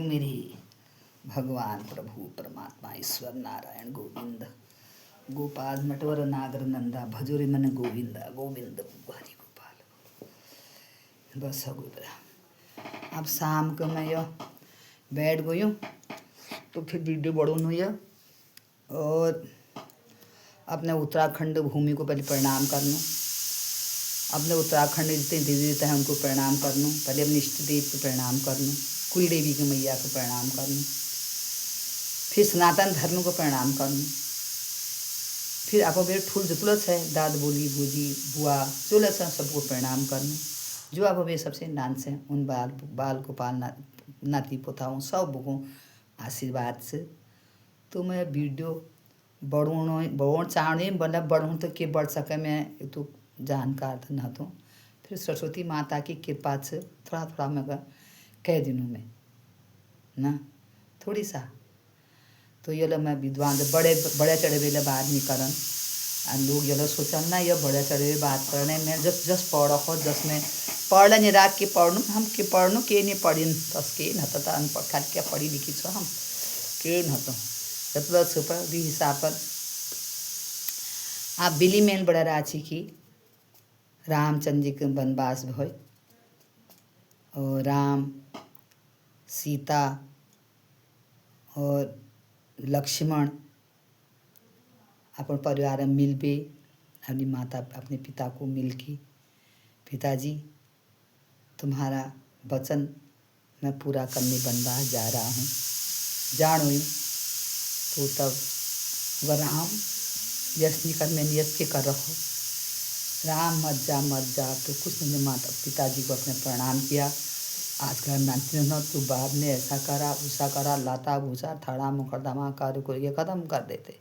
मेरे भगवान प्रभु परमात्मा ईश्वर नारायण गोविंद गोपाल नटवर नागर नंदा भजोरे मन गोविंदा गोविंद हरि गोपाल। बस हो गया। अब शाम को मैं यह बैठ गई हूँ तो फिर वीडियो बढ़ूँ हुई और अपने उत्तराखंड भूमि को पहले प्रणाम कर लूँ। अपने उत्तराखंड जितने देवी देवता हैं उनको प्रणाम कर लूँ। पहले अपने इष्ट देव को प्रणाम कर लूँ, कुल देवी की मैया को प्रणाम कर लूँ, फिर सनातन धर्म को प्रणाम कर लूँ, फिर आप मेरे ठुल जो तुलस है दाद बोली भूजी बुआ चुलस है सबको प्रणाम कर लूँ। जो आप मेरे सबसे डांस हैं उन बाल गोपाल नाती पोताओं सब को आशीर्वाद से तो मैं वीडियो बढ़ूँ चाहूँ मतलब बढ़ूँ तो के बढ़ सके मैं तो जानकार तो न तो फिर सरस्वती माता की कृपा से थोड़ा थोड़ा मैं कह दिनों में ना थोड़ी सा तो ये लो मैं विद्वान बड़े बड़े चढ़े वेले बात नहीं करन लोग ये लो सोचन ना ये बड़े चढ़े बात करने मैं जस पढ़ हो जस में पढ़ नहीं रात के पढ़नू हम के पढ़नू के नहीं पढ़ी तस के न तो अनपढ़ खाली क्या पढ़ी लिखी छो हम के न तो मतलब सुपर भी हिसाब पर आप बिली मेल बड़ा रांची की रामचंद्र जी के वनवास भय और राम सीता और लक्ष्मण अपन परिवार में मिलबे अपनी माता अपने पिता को मिलके पिताजी तुम्हारा वचन मैं पूरा करने वनवास जा रहा हूँ जानो तो तब वह राम यश निकल में यश के कर रहो राम मत जा तो कुछ नहीं माता पिताजी को अपने प्रणाम किया। आजकल नानती न तो बाप ने ऐसा करा उसा करा लाता भूसा थाड़ा मुकदमा कार्य को ये कदम कर देते।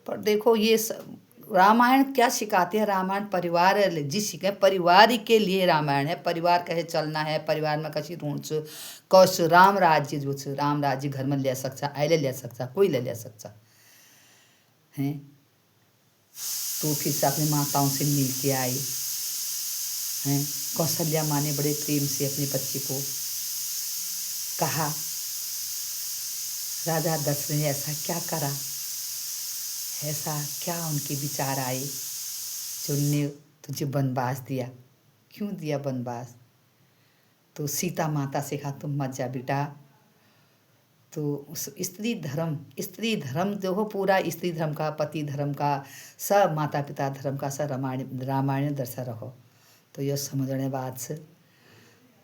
पर देखो ये रामायण क्या सिखाते हैं। रामायण परिवार जिस सीखे परिवार के लिए रामायण है। परिवार कहे चलना है परिवार में कसी ढूंढ कौश राम राज्य जो राम राज्य घर में ले सकता आइले ले सकता कोई ले सकता हैं। तो फिर से अपनी माताओं से मिल के आई हैं। कौशल्या माँ ने बड़े प्रेम से अपने बच्चे को कहा राजा दशरथ ने ऐसा क्या करा ऐसा क्या उनके विचार आए जो ने तुझे वनवास दिया क्यों दिया वनवास। तो सीता माता से कहा तुम मत जा बेटा। तो उस स्त्री धर्म जो हो पूरा स्त्री धर्म का पति धर्म का सब माता पिता धर्म का सब रामायण दर्शा रहो। तो यह समझने बाद से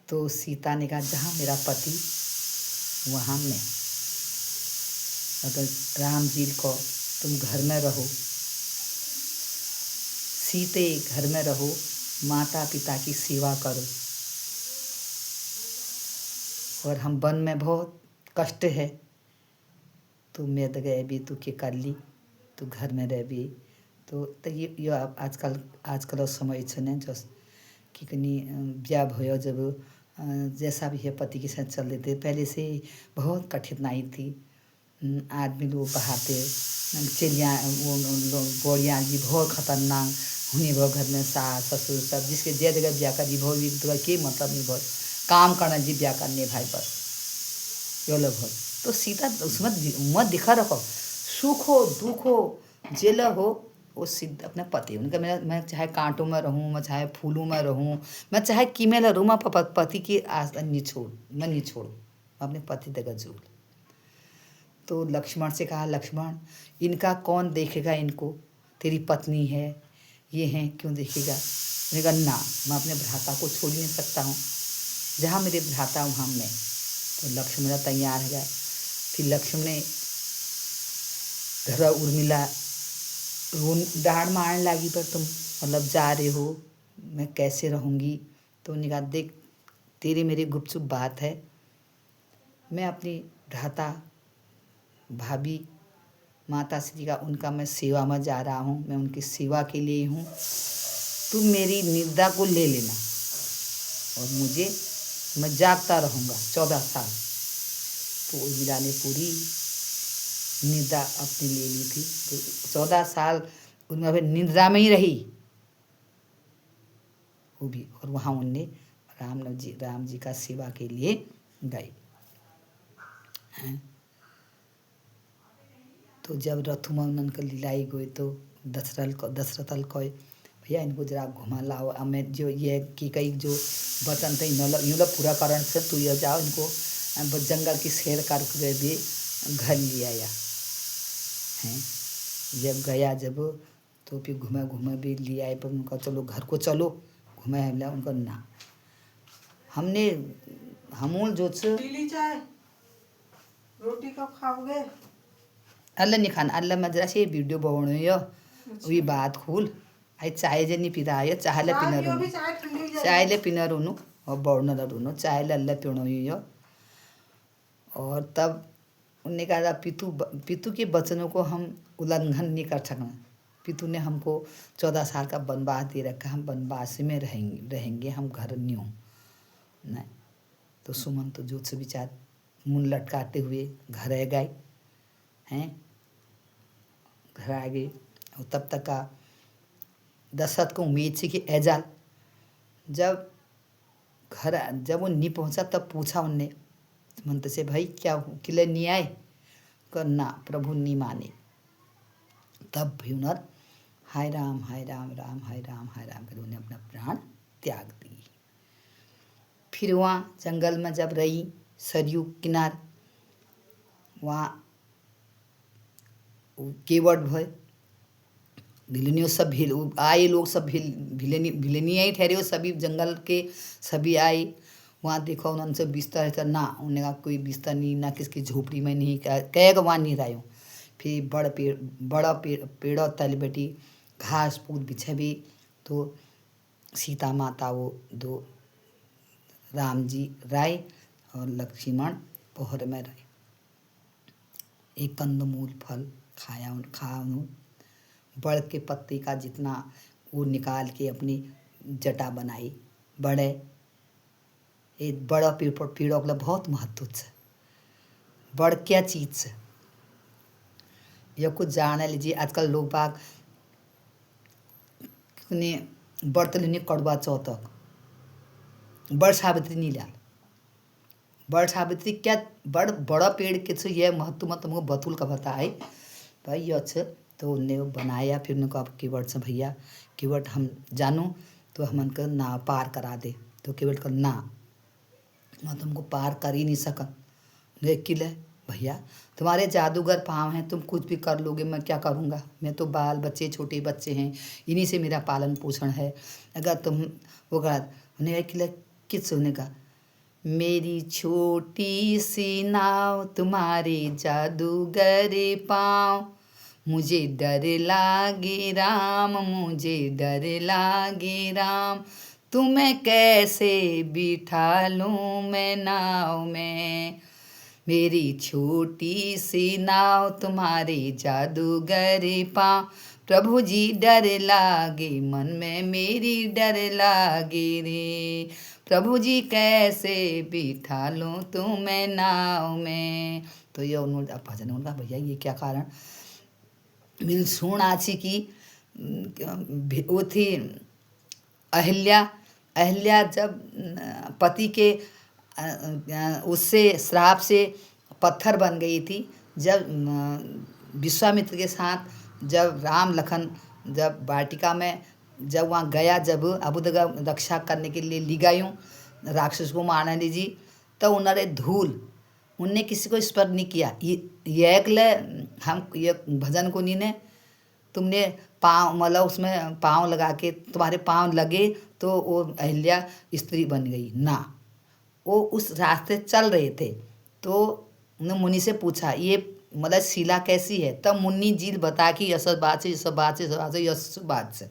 तो सीता ने कहा जहाँ मेरा पति वहाँ मैं अगर राम जी को तुम घर में रहो सीते घर में रहो माता पिता की सेवा करो और हम वन में बहुत कष्ट है तो मैं तो गए भी तू के कर ली तू घर में रह भी तो ये आजकल समय छने जस कि कनी ब्याह भयो जब जैसा भी है पति के साथ चल देते पहले से बहुत कठिनाई थी। आदमी लोग बहाते चिड़िया गोड़िया जी बहुत खतरनाक होने भो घर में सास ससुर सब जिसके दे देगा ब्याह कर भो के मतलब नहीं भो काम करना जी ब्याह करने भाई बस यो लोग हो। तो सीता उसमें मत दिखा रखो सुख हो दुख हो जेल हो वो सिद्ध अपने पति उनका मैं चाहे कांटों में रहूँ मैं चाहे फूलों में रहूँ मैं चाहे कीमेल रहूँ मैं पति की मैं नहीं छोड़ूँ अपने पति देगा जूल। तो लक्ष्मण से कहा लक्ष्मण इनका कौन देखेगा इनको तेरी पत्नी है ये हैं क्यों देखेगा। मैंने कहा ना मैं अपने भ्राता को छोड़ नहीं सकता हूँ जहाँ मेरे भ्राता वहाँ मैं। तो लक्ष्मण तैयार है गया। फिर लक्ष्मण ने घर उर्मिला डाढ़ मारने लगी पर तुम मतलब जा रहे हो मैं कैसे रहूँगी। तो उन्होंने कहा देख तेरी मेरी गुपचुप बात है मैं अपनी भ्राता भाभी माता श्री का उनका मैं सेवा में जा रहा हूँ मैं उनकी सेवा के लिए हूँ तुम मेरी निंदा को ले लेना और मुझे मैं जागता रहूँगा 14 साल। तो उर्मिला ने पूरी निद्रा अपनी ले ली थी तो 14 साल उनमें निद्रा में ही रही वो भी और वहाँ उनने राम जी का सेवा के लिए गए। हैं। तो जब रथुमा उनन के लीलाई गई तो दशरथल कहे भैया इनको जरा घुमा लाओ, मैं जो ये कि कई जो वचन थे यूँ पूरा कारण से तू ये जाओ इनको जंगल की सैर करके भी घर ले आया हैं। जब गया जब तो फिर घूमे भी ले आए, पर उनका चलो घर को चलो घुमा हमला उनको ना हमने हमूल जो चाय रोटी कब खाओगे? अल्लाह नहीं खाना, अल्लाह मैं जरा से वीडियो बनाउनु यो वही बात खुल आई चाय जे नहीं पिता आयो चाहले पिनर चायले पिनर हुनु और बौड़नर हुनु चायले अल्लाह पिउनु यो। और तब उनने कहा पितू के वचनों को हम उल्लंघन नहीं कर सकना। पितू ने हमको 14 साल का वनवास दे रखा, हम वनवास में रहेंगे हम घर नहीं हूँ नहीं। तो सुमन तो जोत से विचार मुंह लटकाते हुए घर आ गए हैं। घर आ गए और तब तक का दशरथ को उम्मीद थी कि एजाल जब वो नहीं पहुंचा तब पूछा उनने मंत्र से भाई क्या किले नहीं आए? करना प्रभु नहीं माने। तब भी उन्होंने हाय राम राम हाय राम कर उन्हें अपना प्राण त्याग दिए। फिर वहाँ जंगल में जब रही सरयू किनार वहाँ केवट भय भिलनियों सब आए लोग सब भिलनिया ही ठहरे हो सभी जंगल के सभी आए। वहाँ देखो उन्होंने से बिस्तर ना उन्होंने कहा कोई बिस्तर नहीं ना किसकी झोपड़ी में नहीं कह वहाँ नहीं रहे हो। फिर बड़ा पेड़ों तल बैठी घास फूस बिछे भी तो सीता माता वो दो राम जी राय और लक्ष्मण पोहर में रहे। एक कंदमूल फल खाया बड़ के पत्ते का जितना वो निकाल के अपनी जटा बनाई। बड़े एक बड़ा पेड़ों के बहुत महत्व है। बड़ क्या चीज़ है यह कुछ जान लीजिए। आजकल लोग बाग ने व्रत लेने कड़वा चौथक बड़ सावित्री नहीं लाल बड़ सावित्री क्या बड़ा पेड़ के यह महत्व मत तुमको बतूल का बताए भाई यह तो उनने बनाया। फिर उन्होंने कहा केवट से भैया केवट हम जानू तो हम उनका ना पार करा दे। तो केवट का ना मैं तुमको पार कर ही नहीं सका। किले भैया तुम्हारे जादूगर पाँव हैं तुम कुछ भी कर लोगे, मैं क्या करूँगा? मैं तो बाल बच्चे छोटे बच्चे हैं इन्हीं से मेरा पालन पोषण है। अगर तुम वो कर उन्हें किले किस होने का मेरी छोटी सी नाव तुम्हारे जादूगर पाँव मुझे डर लागे राम मुझे डर लागे राम तुम्हें कैसे बिठा लूँ मैं नाव में। मेरी छोटी सी नाव तुम्हारे जादूगर पाँव प्रभु जी डर लागे मन में मेरी डर लागे रे प्रभु जी कैसे बिठा लूँ तुम्हें नाव में। तो ये उन्होंने भजन उनका भैया ये क्या कारण मेरी सुन आची की वो थी अहिल्या जब पति के उससे श्राप से पत्थर बन गई थी। जब विश्वामित्र के साथ जब राम लखन जब वाटिका में जब वहाँ गया जब अबुदगा रक्षा करने के लिए ली गई राक्षस को मारने लीजिए तो उन्होंने धूल उनने किसी को स्पर्श नहीं किया। ये हम ये भजन को नहीं ने तुमने पाँव मतलब उसमें पाँव लगा के तुम्हारे पाँव लगे तो वो अहिल्या स्त्री बन गई ना। वो उस रास्ते चल रहे थे तो उन्होंने मुनि से पूछा ये मतलब शिला कैसी है? तब मुनि जी बता कि यश बात से यश बात से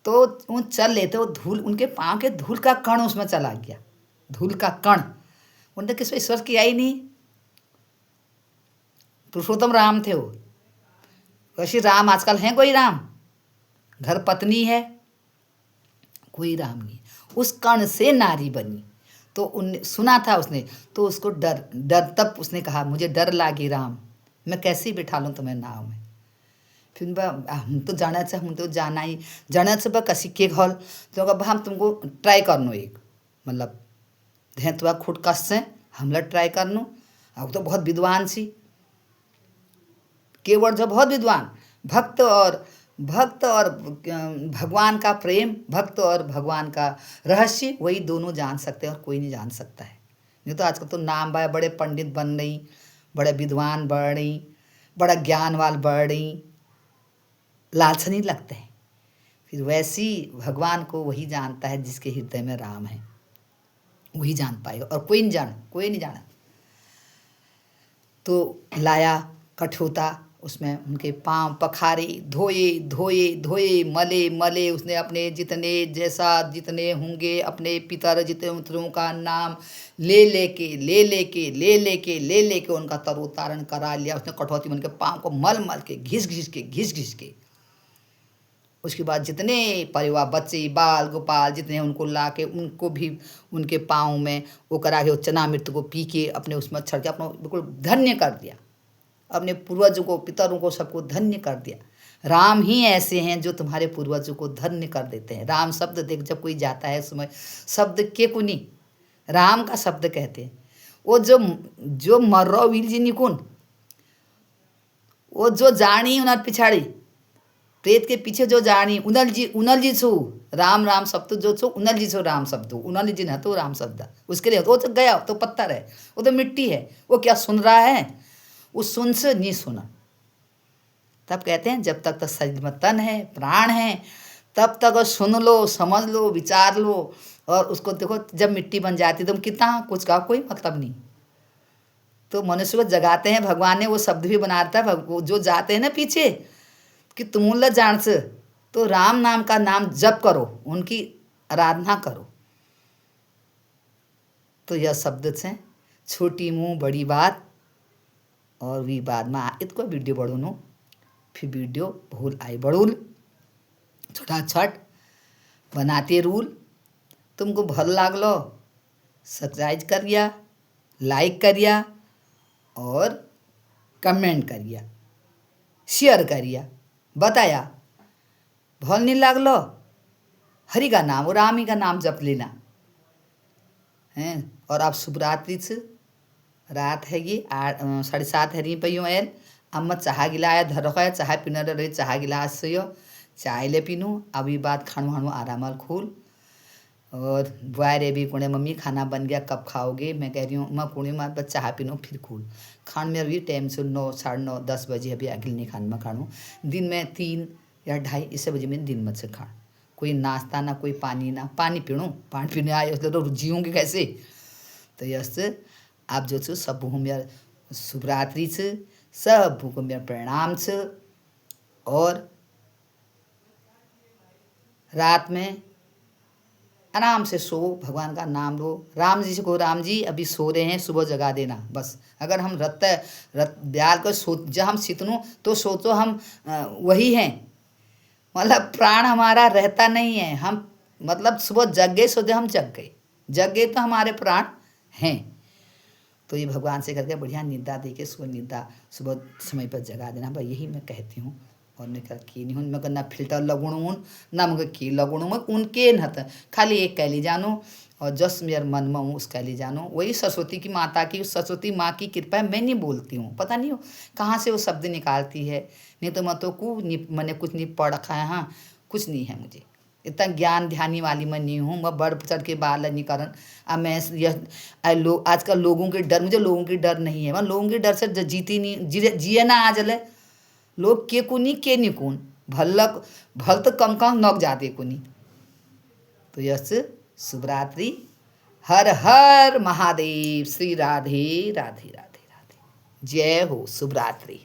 तो वो चल रहे थे। वो धूल उनके पाँव के धूल का कण उसमें चला गया। धूल का कण उन्होंने किस पर ईश्वर किया ही नहीं। पुरुषोत्तम राम थे वो। वैसे राम आजकल हैं कोई राम? घर पत्नी है कोई राम नहीं। उस कण से नारी बनी तो उन सुना था उसने तो उसको डर तब उसने कहा मुझे डर लागे राम मैं कैसे बिठा लूँ तुम्हें नाव में। फिर हम तो जाना चाहिए हम तो जाना ही जाना से कसी के घर तो हम तुमको ट्राई करनो एक मतलब धें तुआ खुद कस से हमला ट्राई करनो अब तो बहुत विद्वान सी, केवल जो बहुत विद्वान, भक्त और भगवान का प्रेम, भक्त और भगवान का रहस्य, वही दोनों जान सकते हैं और कोई नहीं जान सकता है। नहीं तो आजकल तो नाम बाय बड़े पंडित बन रही, बड़े विद्वान बढ़ रही, बड़ा ज्ञानवान बढ़ रही, लालच नहीं लगते हैं। फिर वैसी भगवान को वही जानता है जिसके हृदय में राम है, वही जान पाएगा और कोई नहीं जाना। तो लाया कठोता, उसमें उनके पांव पखारे, धोए, मले उसने अपने जितने होंगे अपने पितर जितने का नाम ले लेके उनका तरोतारण करा लिया। उसने कठौती में उनके पांव को मल के घिस के उसके बाद जितने परिवार, बच्चे, बाल गोपाल जितने उनको ला के उनको भी उनके पाँव में वो करा के वो चनामृत को पी के अपने उसमें छड़ के अपना बिल्कुल धन्य कर दिया, अपने पूर्वजों को, पितरों को, सबको धन्य कर दिया। राम ही ऐसे हैं जो तुम्हारे पूर्वजों को धन्य कर देते हैं। राम शब्द देख जब कोई जाता है समय शब्द के कुनी राम का शब्द कहते हैं। वो जो मर्रो वील जी निकुन, वो जो जानी उनर पिछाड़ी, प्रेत के पीछे जो जानी उनल जी छू राम शब्द जो छो उनल जी छो राम शब्द, उनल जी न तो राम शब्द उसके लिए वो तो गया, तो पत्थर है, वो तो मिट्टी है, वो क्या सुन रहा है, उस सुन से नहीं सुना। तब कहते हैं जब तक शरीर में तन है, प्राण है, तब तक सुन लो, समझ लो, विचार लो। और उसको देखो जब मिट्टी बन जाती तुम कितना कुछ का कोई मतलब नहीं। तो मनुष्य को जगाते हैं भगवान ने, वो शब्द भी बनाता है जो जाते हैं ना पीछे कि तुम जान से, तो राम नाम का नाम जप करो, उनकी आराधना करो। तो यह शब्द से छोटी मुँह बड़ी बात, और वी बाद में इतको वीडियो बढ़ूनु, फिर वीडियो भूल आई बढ़ूल छोटा छठ बनाते रूल। तुमको भल लागलो सब्सक्राइब करिया, लाइक करिया और कमेंट करिया, शेयर करिया, बताया भल नहीं लागलो हरि का नाम और राम ही का नाम जप लेना हैं। और आप शुभरात्रि से रात है ये 7:30 हरी पयो एल अम्मा चाह गिलाया धर रखा चाह पीना रही चाह गिलास से चाय ले पीनू। अभी बात खाणु आरामल खूल। और बुआ रे भी कुणे मम्मी खाना बन गया कब खाओगे, मैं कह रही हूँ मैं कुणे मार बस चाह पीनू फिर खूल खान में। अभी टाइम से 9, 9:30, 10 बजे अभी अगले नहीं खान में खाणू। दिन में 3 या 2:30 इस बजे में दिन में से खाण, कोई नाश्ता ना कोई पानी ना, पानी पीणू, पानी पीने आए तो जियोगे कैसे। तो यस आप जो छो सब को मेरा शुभरात्रि से, सब को मेरा प्रणाम से। और रात में आराम से सो, भगवान का नाम लो। राम जी से कहो राम जी अभी सो रहे हैं, सुबह जगा देना बस। अगर हम रत ब्याल को जब हम सितनू तो सोचो हम वही हैं, मतलब प्राण हमारा रहता नहीं है। हम मतलब सुबह जग गए, सोचे हम जग गए तो हमारे प्राण हैं। तो ये भगवान से करके बढ़िया निद्रा दे के सुबह समय पर जगा देना, भाई यही मैं कहती हूँ। और मैं की नहीं हूँ, मैं ना फिल्टर लगुण हूँ ना मुझे की लगुण, मैं उनके न खाली एक कहली जानूँ और जस मेरे मन में हूँ उस कहली जानूँ। वही सरस्वती की माता की, सरस्वती माँ की कृपा है। मैं नहीं बोलती हूँ, पता नहीं हो कहाँ से वो शब्द निकालती है। नहीं तो मैं तो मैंने कुछ नहीं पढ़ रखा है, हाँ कुछ नहीं है मुझे, इतना ज्ञान ध्यानी वाली मैं नहीं हूँ। मैं बढ़ चढ़ के बाल नहीं करन। अब मैं यह आजकल लोगों के डर, मुझे लोगों के डर नहीं है। मैं लोगों के डर से जीती नहीं, जिए ना आ जले लोग के कुनी के निकुन भल तो कम नौक जाते कुनी। तो यस शुभरात्रि, हर हर महादेव, श्री राधे राधे राधे राधे, जय हो, शुभरात्रि।